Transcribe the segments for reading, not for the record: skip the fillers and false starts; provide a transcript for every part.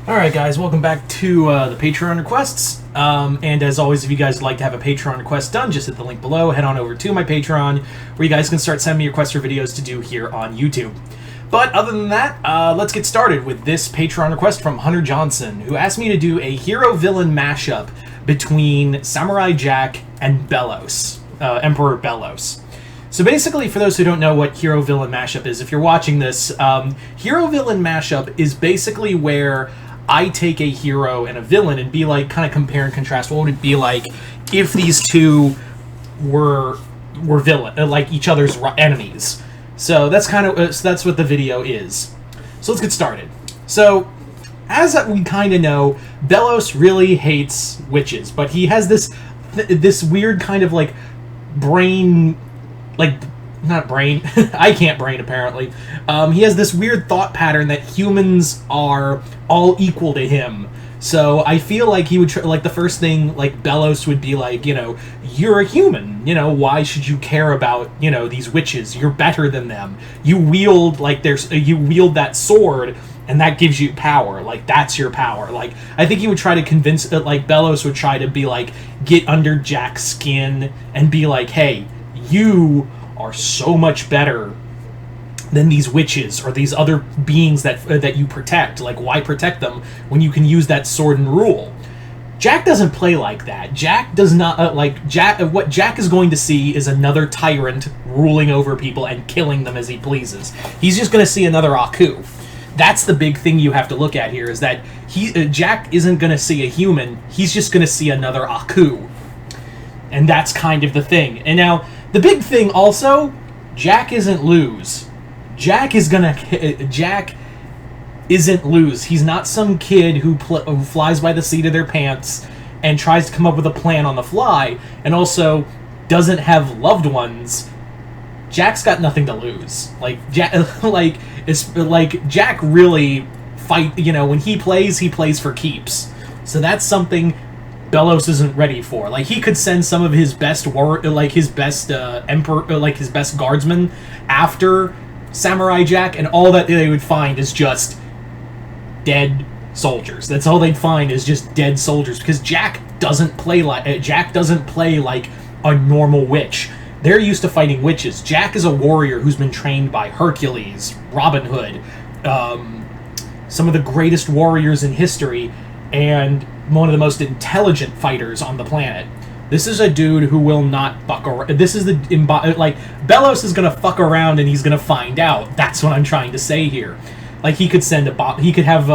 Alright guys, welcome back to the Patreon requests. And as always, if you guys would like to have a Patreon request done, just hit the link below, head on over to my Patreon, where you guys can start sending me requests for videos to do here on YouTube. But other than that, let's get started with this Patreon request from Hunter Johnson, who asked me to do a hero-villain mashup between Samurai Jack and Belos, Emperor Belos. So basically, for those who don't know what hero-villain mashup is, if you're watching this, hero-villain mashup is basically where I take a hero and a villain and be like, kind of compare and contrast. What would it be like if these two were villain, like each other's enemies? So that's kind of that's what the video is. So let's get started. So as we kind of know, Belos really hates witches, but he has this weird kind of like brain, like not brain. I can't brain apparently. He has this weird thought pattern that humans are all equal to him. So I feel like he would like the first thing like Belos would be like, you know, you're a human. You know, why should you care about, you know, these witches? You're better than them. You wield like you wield that sword, and that gives you power. Like that's your power. Like I think he would try to convince like Belos would try to be like get under Jack's skin and be like, hey, you are so much better than these witches or these other beings that you protect. Like, why protect them when you can use that sword and rule? Jack doesn't play like that. Jack does not what Jack is going to see is another tyrant ruling over people and killing them as he pleases. He's just going to see another Aku. That's the big thing you have to look at here, is that Jack isn't going to see a human. He's just going to see another Aku. And that's kind of the thing. And now, the big thing also, Jack isn't lose. Jack isn't lose. He's not some kid who flies by the seat of their pants and tries to come up with a plan on the fly, and also doesn't have loved ones. Jack's got nothing to lose. Like Jack really fight. You know, when he plays for keeps. So that's something Belos isn't ready for. Like, he could send some of his best his best guardsmen after Samurai Jack, and all that they would find is just dead soldiers. That's all they'd find is just dead soldiers, because Jack doesn't play like a normal witch. They're used to fighting witches. Jack is a warrior who's been trained by Hercules, Robin Hood, some of the greatest warriors in history, and one of the most intelligent fighters on the planet. This is a dude who will not fuck around. This is Belos is gonna fuck around and he's gonna find out. That's what I'm trying to say here. Like, he could have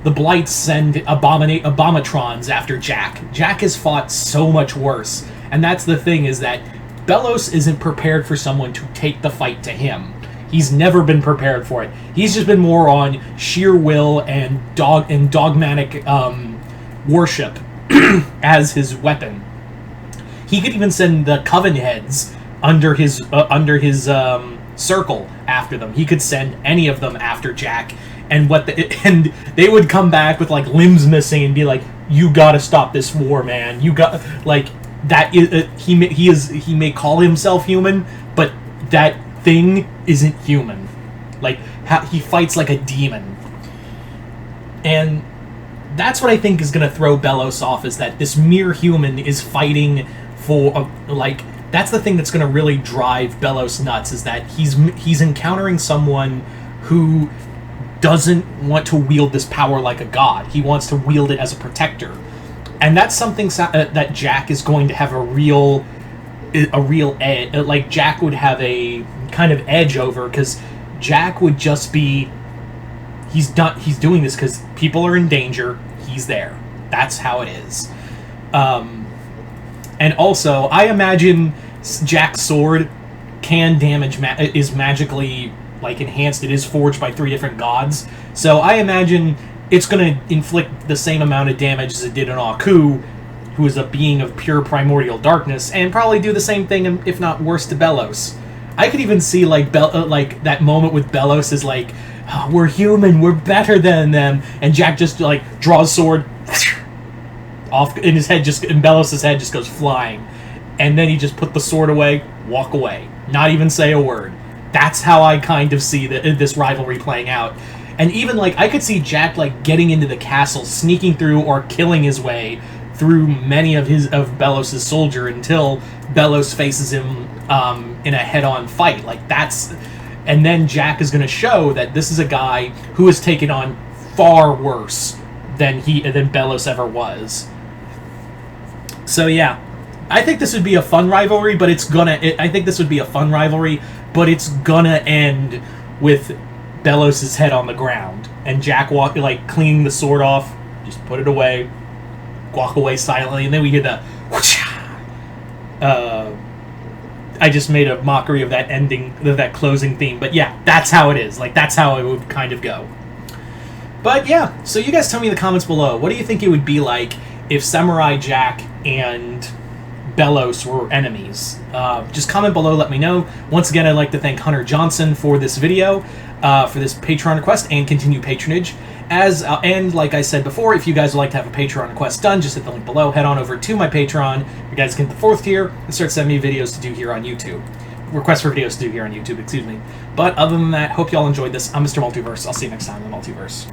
the Blights send Abomatrons after Jack. Jack has fought so much worse, and that's the thing, is that Belos isn't prepared for someone to take the fight to him. He's never been prepared for it. He's just been more on sheer will and dogmatic worship as his weapon. He could even send the Coven heads under his circle after them. He could send any of them after Jack, and they would come back with like limbs missing and be like, "You gotta stop this war, man. You got like that." He may call himself human, but that thing isn't human. Like, he fights like a demon, and that's what I think is going to throw Belos off, is that this mere human is fighting for, that's the thing that's going to really drive Belos nuts, is that he's encountering someone who doesn't want to wield this power like a god. He wants to wield it as a protector. And that's something that Jack is going to have a real edge. Like, Jack would have a kind of edge over, because Jack would just be, he's doing this because people are in danger. He's there. That's how it is. And also, I imagine Jack's sword can damage, is magically like enhanced. It is forged by 3 different gods. So I imagine it's going to inflict the same amount of damage as it did on Aku, who is a being of pure primordial darkness, and probably do the same thing, if not worse, to Belos. I could even see like that moment with Belos is like, oh, we're human, we're better than them, and Jack just like draws sword off in his head, and Belos' head just goes flying, and then he just put the sword away, walk away, not even say a word. That's how I kind of see this rivalry playing out. And even, like, I could see Jack, like, getting into the castle, sneaking through or killing his way through many of Belos' soldier until Belos faces him in a head-on fight. Like, that's... And then Jack is going to show that this is a guy who has taken on far worse than Belos ever was. So yeah, I think this would be a fun rivalry, but it's gonna end with Belos' head on the ground and Jack cleaning the sword off, just put it away, walk away silently, and then we hear the whoosh. I just made a mockery of that ending, that closing theme, but yeah, that's how it is. Like, that's how it would kind of go. But yeah, so you guys tell me in the comments below, what do you think it would be like if Samurai Jack and Belos were enemies? Just comment below, let me know. Once again, I'd like to thank Hunter Johnson for this video, for this Patreon request and continued patronage. And like I said before, if you guys would like to have a Patreon request done, just hit the link below, head on over to my Patreon. You guys can get the 4th tier and start sending me videos to do here on YouTube. Requests for videos to do here on YouTube, excuse me. But other than that, hope y'all enjoyed this. I'm Mr. Multiverse. I'll see you next time in the Multiverse.